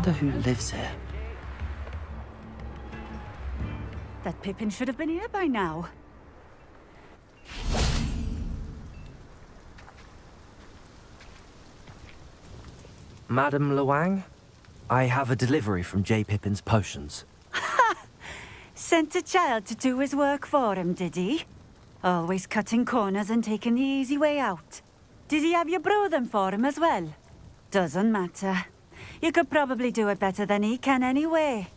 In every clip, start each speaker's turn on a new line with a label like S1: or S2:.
S1: wonder who lives here.
S2: That Pippin should have been here by now.
S1: Madame Luang? I have a delivery from J. Pippin's potions.
S2: Sent a child to do his work for him, did he? Always cutting corners and taking the easy way out. Did he have you brew them for him as well? Doesn't matter. You could probably do it better than he can anyway.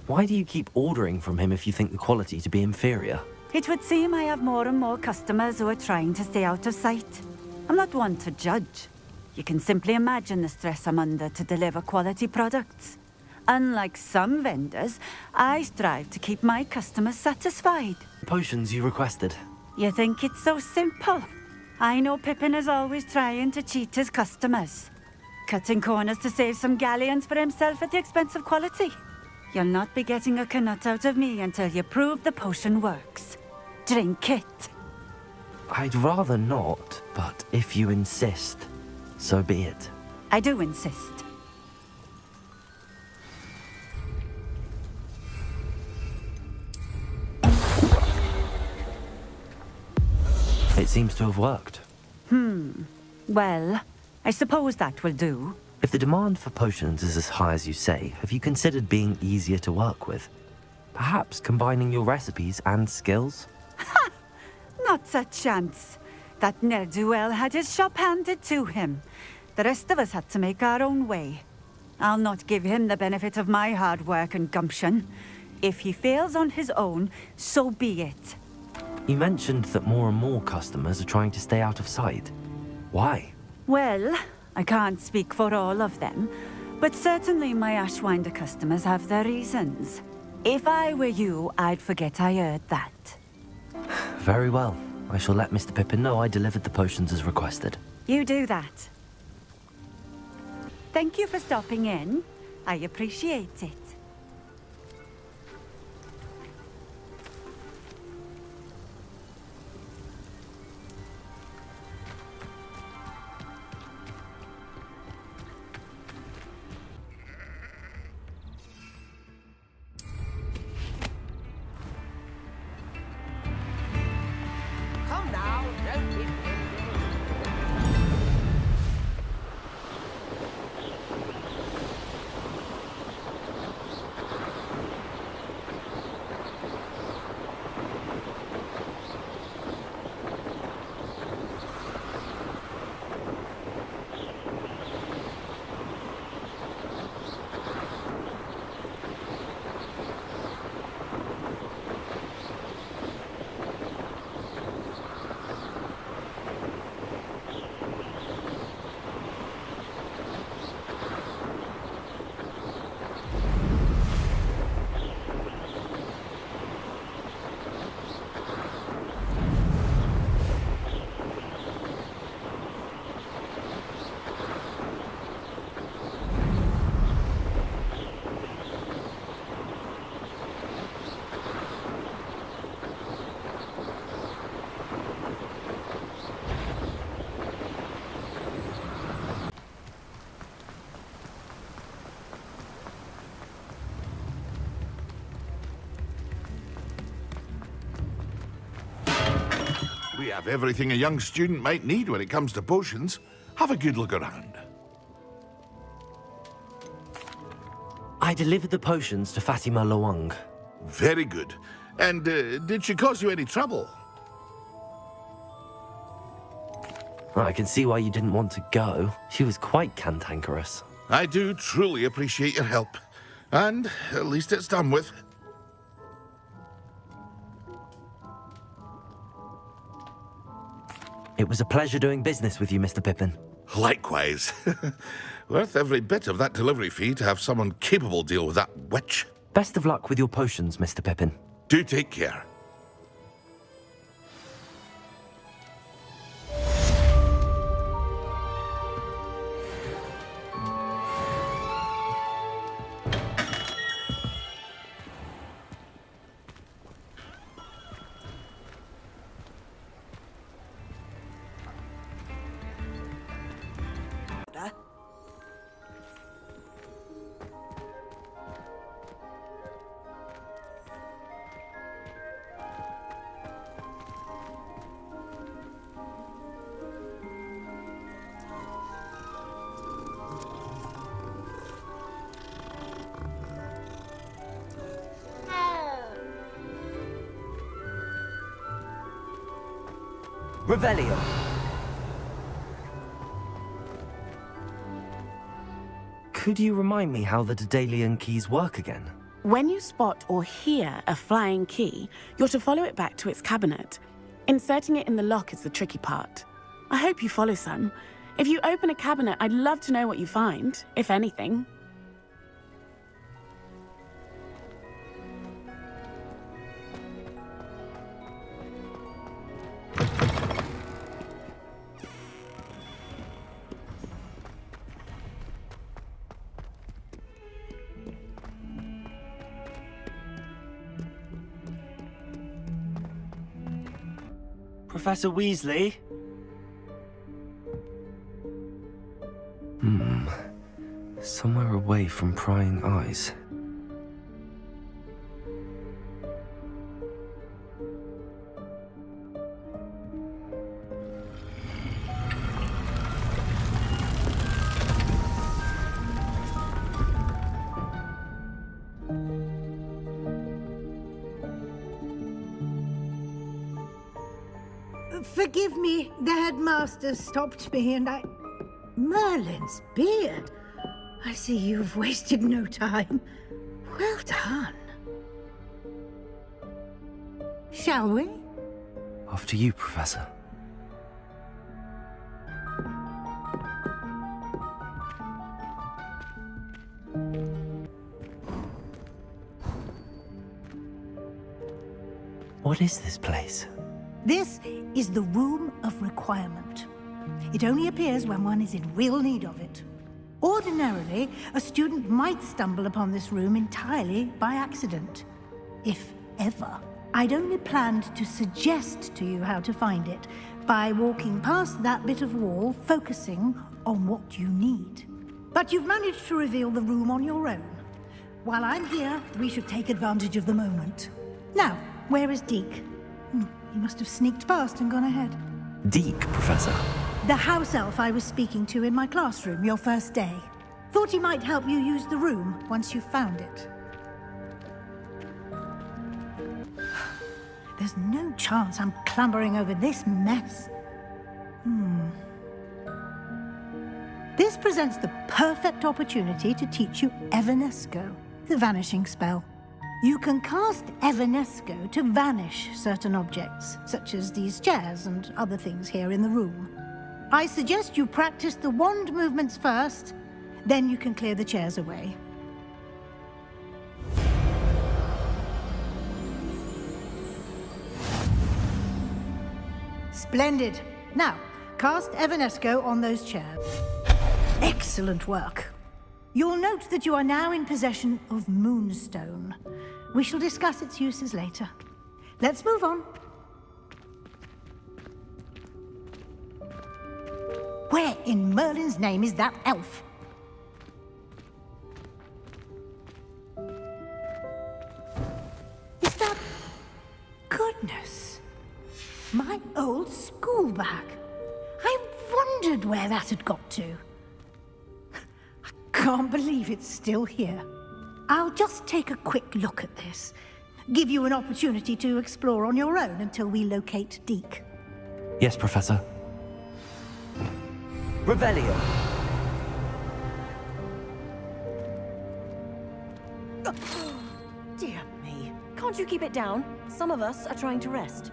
S1: Why do you keep ordering from him if you think the quality to be inferior?
S2: It would seem I have more and more customers who are trying to stay out of sight. I'm not one to judge. You can simply imagine the stress I'm under to deliver quality products. Unlike some vendors, I strive to keep my customers satisfied.
S1: Potions you requested.
S2: You think it's so simple? I know Pippin is always trying to cheat his customers. Cutting corners to save some galleons for himself at the expense of quality. You'll not be getting a canut out of me until you prove the potion works. Drink it.
S1: I'd rather not, but if you insist, so be it.
S2: I do insist.
S1: It seems to have worked.
S2: Well, I suppose that will do.
S1: If the demand for potions is as high as you say, have you considered being easier to work with? Perhaps combining your recipes and skills?
S2: Not a chance. That ne'er-do-well had his shop handed to him. The rest of us had to make our own way. I'll not give him the benefit of my hard work and gumption. If he fails on his own, so be it.
S1: You mentioned that more and more customers are trying to stay out of sight. Why?
S2: Well, I can't speak for all of them, but certainly my Ashwinder customers have their reasons. If I were you, I'd forget I heard that.
S1: Very well. I shall let Mr. Pippin know I delivered the potions as requested.
S2: You do that. Thank you for stopping in. I appreciate it.
S3: Come now, don't be...
S4: We have everything a young student might need when it comes to potions. Have a good look around.
S1: I delivered the potions to Fatima Luang.
S4: Very good. And did she cause you any trouble?
S1: I can see why you didn't want to go. She was quite cantankerous.
S4: I do truly appreciate your help. And at least it's done with.
S1: It was a pleasure doing business with you, Mr. Pippin.
S4: Likewise. Worth every bit of that delivery fee to have someone capable deal with that witch.
S1: Best of luck with your potions, Mr. Pippin.
S4: Do take care.
S1: Revelio. Could you remind me how the Daedalian keys work again?
S5: When you spot or hear a flying key, you're to follow it back to its cabinet. Inserting it in the lock is the tricky part. I hope you follow, son. If you open a cabinet, I'd love to know what you find, if anything.
S1: Professor Weasley? Somewhere away from prying eyes.
S6: Forgive me, the headmaster stopped me and I... Merlin's beard. I see you've wasted no time. Well done. Shall we?
S1: After you, Professor. What is this place?
S6: This is the Room of Requirement. It only appears when one is in real need of it. Ordinarily, a student might stumble upon this room entirely by accident. If ever. I'd only planned to suggest to you how to find it by walking past that bit of wall, focusing on what you need. But you've managed to reveal the room on your own. While I'm here, we should take advantage of the moment. Now, where is Deke? He must have sneaked past and gone ahead.
S1: Deke, Professor.
S6: The house elf I was speaking to in my classroom your first day. Thought he might help you use the room once you found it. There's no chance I'm clambering over this mess. This presents the perfect opportunity to teach you Evanesco, the vanishing spell. You can cast Evanesco to vanish certain objects, such as these chairs and other things here in the room. I suggest you practice the wand movements first, then you can clear the chairs away. Splendid. Now, cast Evanesco on those chairs. Excellent work. You'll note that you are now in possession of Moonstone. We shall discuss its uses later. Let's move on. Where in Merlin's name is that elf? Is that... Goodness. My old school bag. I wondered where that had got to. I can't believe it's still here. I'll just take a quick look at this. Give you an opportunity to explore on your own until we locate Deke.
S1: Yes, Professor. Revelio.
S7: Dear me. Can't you keep it down? Some of us are trying to rest.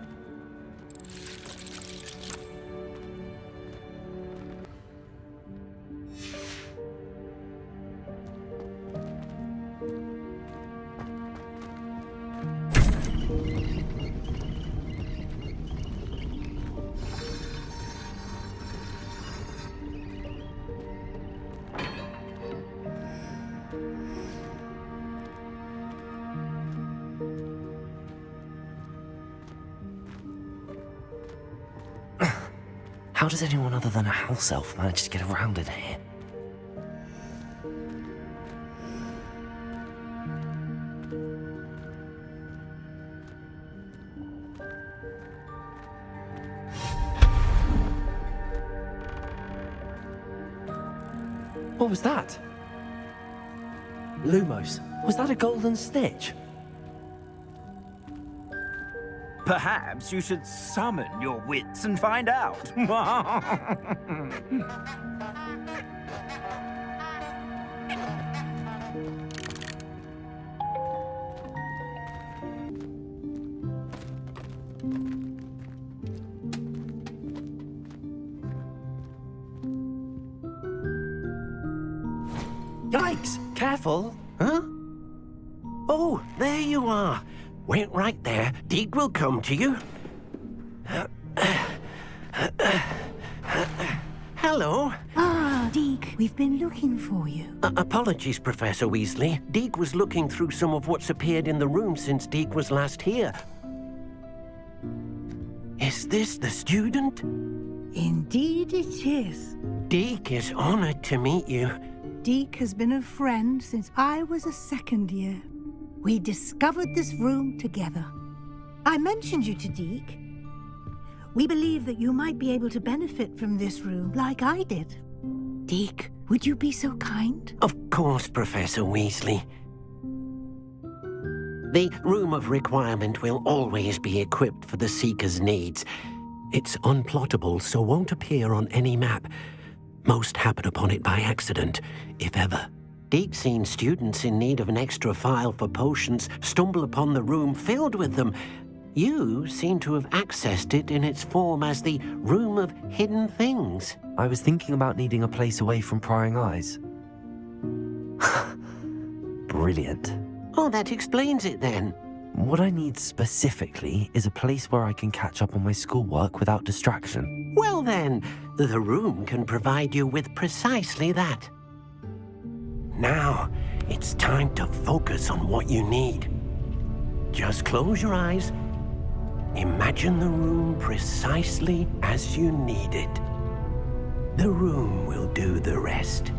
S1: How does anyone other than a house elf manage to get around in here? What was that? Lumos, was that a golden snitch?
S8: Perhaps you should summon your wits and find out.
S9: Yikes! Careful! Huh? Oh, there you are. Wait right there. Deek will come to you. Hello.
S6: Ah, Deek, we've been looking for you.
S9: Apologies, Professor Weasley. Deek was looking through some of what's appeared in the room since Deek was last here. Is this the student?
S6: Indeed it is.
S9: Deek is honored to meet you.
S6: Deek has been a friend since I was a second year. We discovered this room together. I mentioned you to Deek. We believe that you might be able to benefit from this room like I did. Deek, would you be so kind?
S9: Of course, Professor Weasley. The Room of Requirement will always be equipped for the Seeker's needs. It's unplottable, so won't appear on any map. Most happen upon it by accident, if ever. Deek's seen students in need of an extra file for potions stumble upon the room filled with them. You seem to have accessed it in its form as the Room of Hidden Things.
S1: I was thinking about needing a place away from prying eyes. Brilliant.
S9: Oh, that explains it then.
S1: What I need specifically is a place where I can catch up on my schoolwork without distraction.
S9: Well then, the room can provide you with precisely that. Now, it's time to focus on what you need. Just close your eyes. Imagine the room precisely as you need it. The room will do the rest.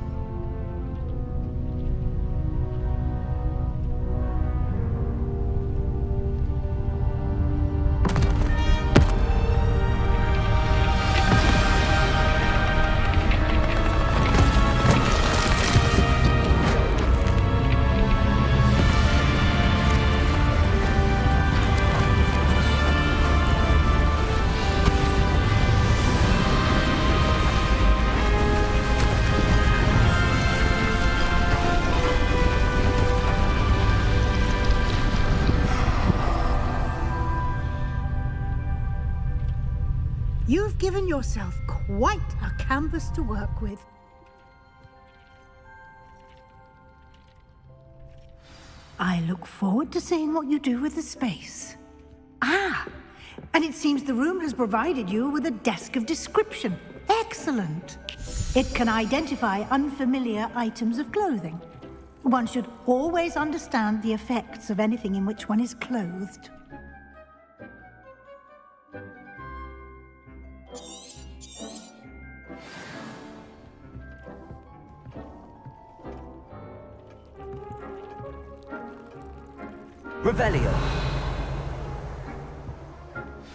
S6: You've given yourself quite a canvas to work with. I look forward to seeing what you do with the space. Ah, and it seems the room has provided you with a desk of description. Excellent. It can identify unfamiliar items of clothing. One should always understand the effects of anything in which one is clothed.
S1: Revelio.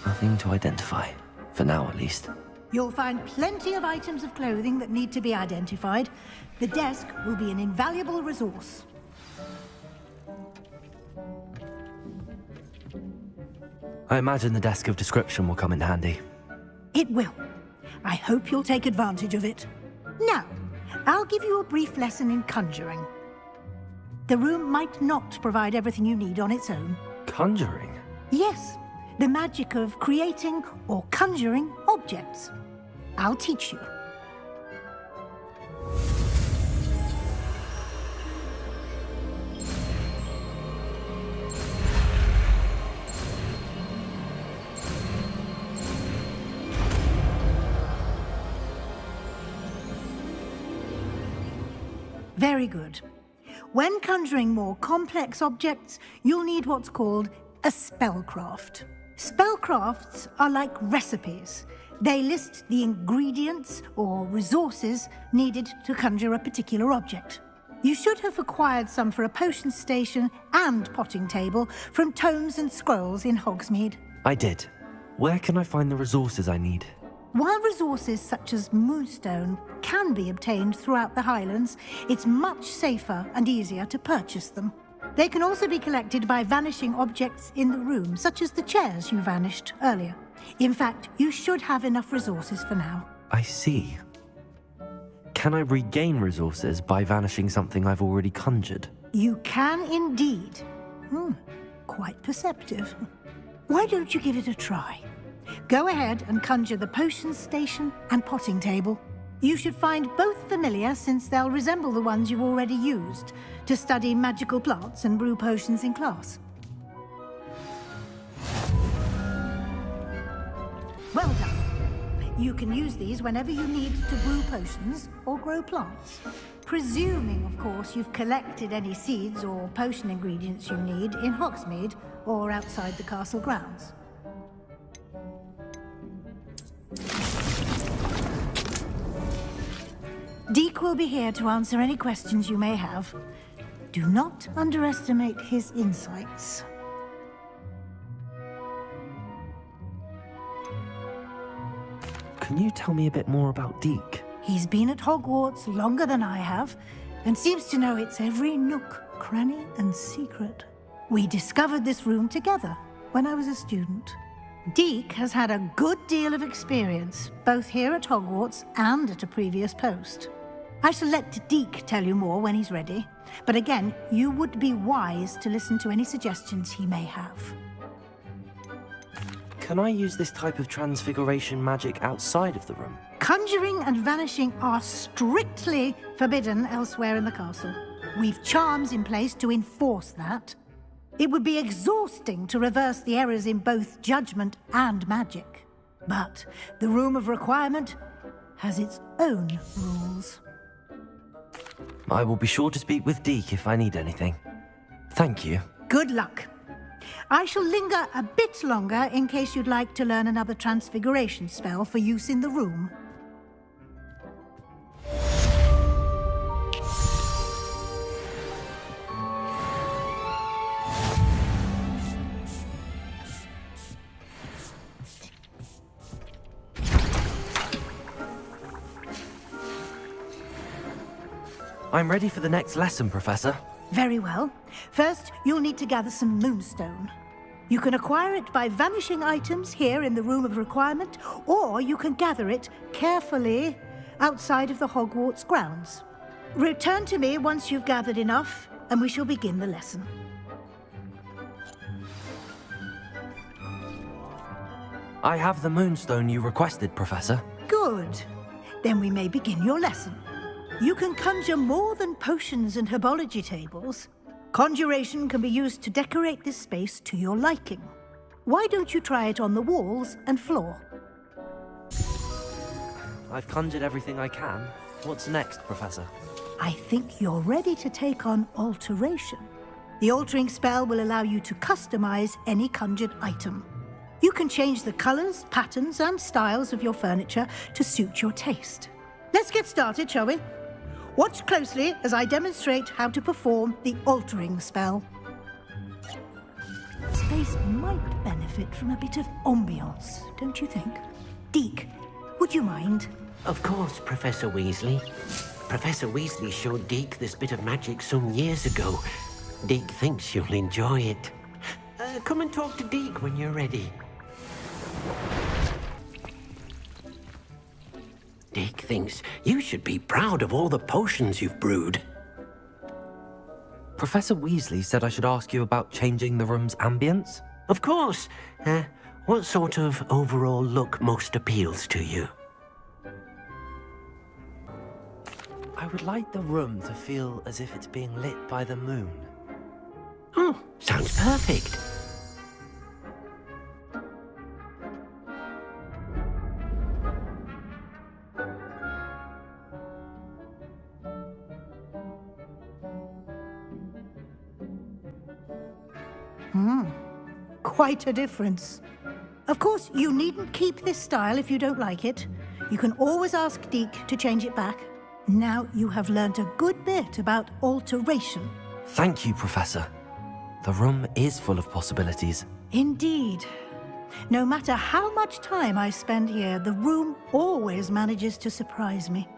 S1: Nothing to identify. For now, at least.
S6: You'll find plenty of items of clothing that need to be identified. The desk will be an invaluable resource.
S1: I imagine the desk of description will come in handy.
S6: It will. I hope you'll take advantage of it. Now, I'll give you a brief lesson in conjuring. The room might not provide everything you need on its own.
S1: Conjuring?
S6: Yes, the magic of creating or conjuring objects. I'll teach you. Very good. When conjuring more complex objects, you'll need what's called a spellcraft. Spellcrafts are like recipes. They list the ingredients or resources needed to conjure a particular object. You should have acquired some for a potion station and potting table from tomes and scrolls in Hogsmeade.
S1: I did. Where can I find the resources I need?
S6: While resources such as moonstone can be obtained throughout the Highlands, it's much safer and easier to purchase them. They can also be collected by vanishing objects in the room, such as the chairs you vanished earlier. In fact, you should have enough resources for now.
S1: I see. Can I regain resources by vanishing something I've already conjured?
S6: You can indeed. Quite perceptive. Why don't you give it a try? Go ahead and conjure the potions station and potting table. You should find both familiar, since they'll resemble the ones you've already used to study magical plants and brew potions in class. Well done. You can use these whenever you need to brew potions or grow plants. Presuming, of course, you've collected any seeds or potion ingredients you need in Hogsmeade or outside the castle grounds. Deek will be here to answer any questions you may have. Do not underestimate his insights.
S1: Can you tell me a bit more about Deek?
S6: He's been at Hogwarts longer than I have, and seems to know its every nook, cranny, and secret. We discovered this room together when I was a student. Deek has had a good deal of experience, both here at Hogwarts and at a previous post. I shall let Deek tell you more when he's ready, but again, you would be wise to listen to any suggestions he may have.
S1: Can I use this type of transfiguration magic outside of the room?
S6: Conjuring and vanishing are strictly forbidden elsewhere in the castle. We've charms in place to enforce that. It would be exhausting to reverse the errors in both judgment and magic. But the Room of Requirement has its own rules.
S1: I will be sure to speak with Deek if I need anything. Thank you.
S6: Good luck. I shall linger a bit longer in case you'd like to learn another transfiguration spell for use in the room.
S1: I'm ready for the next lesson, Professor.
S6: Very well. First, you'll need to gather some moonstone. You can acquire it by vanishing items here in the Room of Requirement, or you can gather it carefully outside of the Hogwarts grounds. Return to me once you've gathered enough, and we shall begin the lesson.
S1: I have the moonstone you requested, Professor.
S6: Good. Then we may begin your lesson. You can conjure more than potions and herbology tables. Conjuration can be used to decorate this space to your liking. Why don't you try it on the walls and floor?
S1: I've conjured everything I can. What's next, Professor?
S6: I think you're ready to take on alteration. The altering spell will allow you to customize any conjured item. You can change the colors, patterns, and styles of your furniture to suit your taste. Let's get started, shall we? Watch closely as I demonstrate how to perform the altering spell. Space might benefit from a bit of ambiance, don't you think? Deek, would you mind?
S9: Of course, Professor Weasley. Professor Weasley showed Deek this bit of magic some years ago. Deek thinks you'll enjoy it. Come and talk to Deek when you're ready. Deek thinks you should be proud of all the potions you've brewed.
S1: Professor Weasley said I should ask you about changing the room's ambience?
S9: Of course. What sort of overall look most appeals to you?
S1: I would like the room to feel as if it's being lit by the moon.
S9: Oh, sounds perfect.
S6: Quite a difference. Of course, you needn't keep this style if you don't like it. You can always ask Deek to change it back. Now you have learnt a good bit about alteration.
S1: Thank you, Professor. The room is full of possibilities.
S6: Indeed. No matter how much time I spend here, the room always manages to surprise me.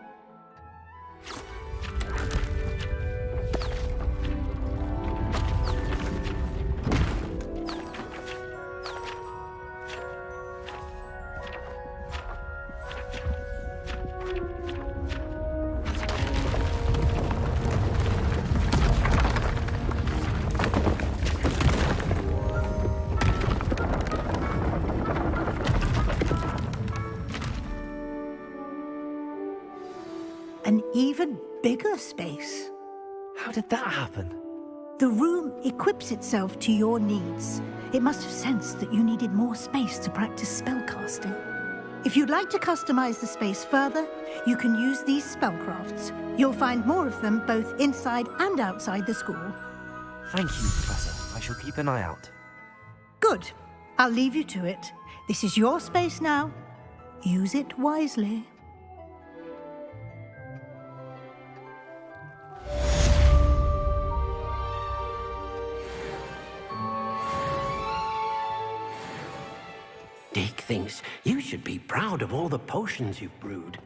S6: even bigger space.
S1: How did that happen?
S6: The room equips itself to your needs. It must have sensed that you needed more space to practice spellcasting. If you'd like to customize the space further, you can use these spellcrafts. You'll find more of them both inside and outside the school.
S1: Thank you, Professor. I shall keep an eye out.
S6: Good. I'll leave you to it. This is your space now. Use it wisely.
S9: Dick thinks you should be proud of all the potions you've brewed.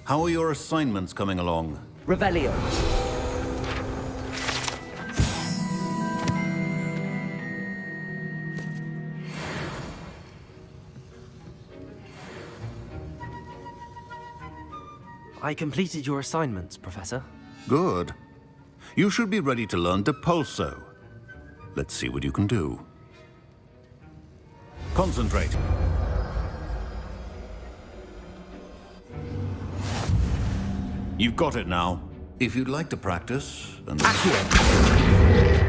S10: How are your assignments coming along?
S1: Revelio. I completed your assignments, Professor.
S10: Good. You should be ready to learn Depulso. Let's see what you can do. Concentrate. You've got it now. If you'd like to practice, and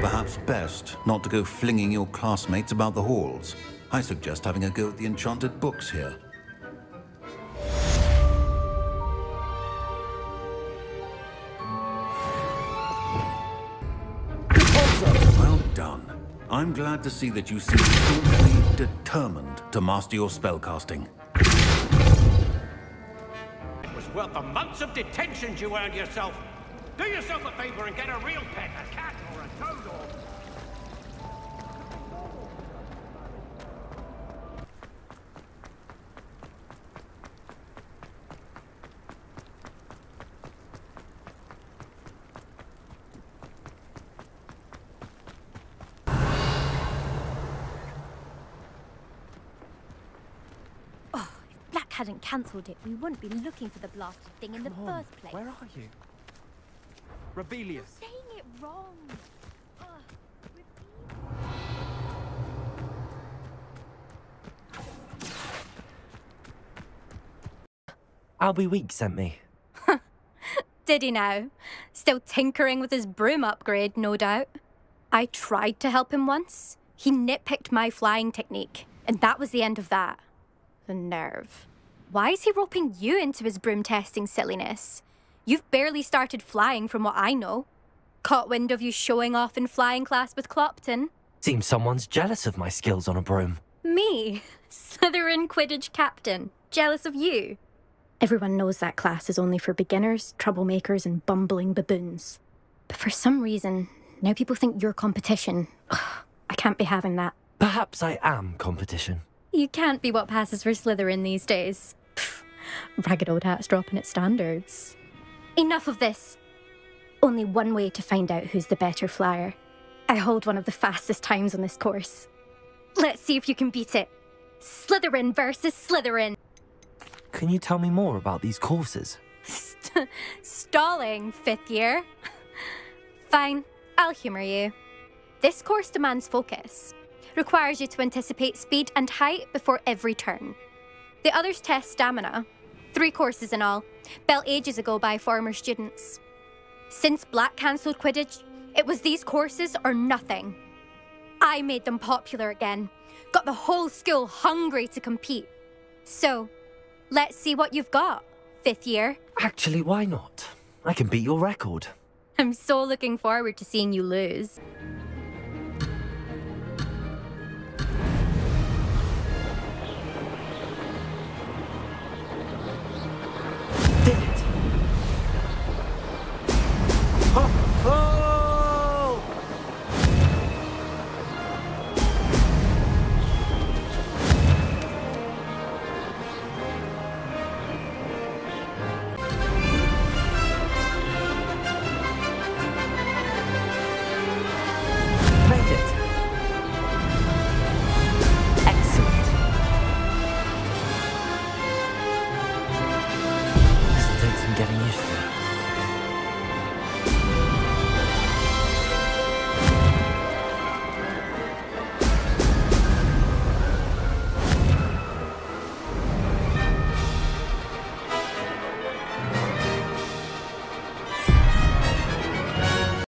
S10: perhaps best not to go flinging your classmates about the halls. I suggest having a go at the enchanted books here. Well done. I'm glad to see that you seem staunchly determined to master your spellcasting.
S3: Worth the months of detentions you earned yourself. Do yourself a favor and get a real pet, a cat or a toad or...
S7: Hadn't cancelled it, we wouldn't be looking for the blasted thing in the first place.
S8: Where are you? Rebellious.
S7: You're saying it wrong.
S1: Albie Week sent me.
S11: Did he now? Still tinkering with his broom upgrade, no doubt. I tried to help him once. He nitpicked my flying technique, and that was the end of that. The nerve. Why is he roping you into his broom testing silliness? You've barely started flying from what I know. Caught wind of you showing off in flying class with Clopton.
S1: Seems someone's jealous of my skills on a broom.
S11: Me? Slytherin Quidditch captain. Jealous of you? Everyone knows that class is only for beginners, troublemakers, and bumbling baboons. But for some reason, now people think you're competition. Ugh, I can't be having that.
S1: Perhaps I am competition.
S11: You can't be what passes for Slytherin these days. Pfft, ragged old hat's dropping its standards. Enough of this. Only one way to find out who's the better flyer. I hold one of the fastest times on this course. Let's see if you can beat it. Slytherin versus Slytherin.
S1: Can you tell me more about these courses?
S11: Stalling, 5th year. Fine, I'll humour you. This course demands focus. Requires you to anticipate speed and height before every turn. The others test stamina. 3 courses in all, built ages ago by former students. Since Black cancelled Quidditch, it was these courses or nothing. I made them popular again, got the whole school hungry to compete. So, let's see what you've got, 5th year.
S1: Actually, why not? I can beat your record.
S11: I'm so looking forward to seeing you lose.
S1: Did it! Oh! Oh! Made it! Excellent. This'll take some getting used to.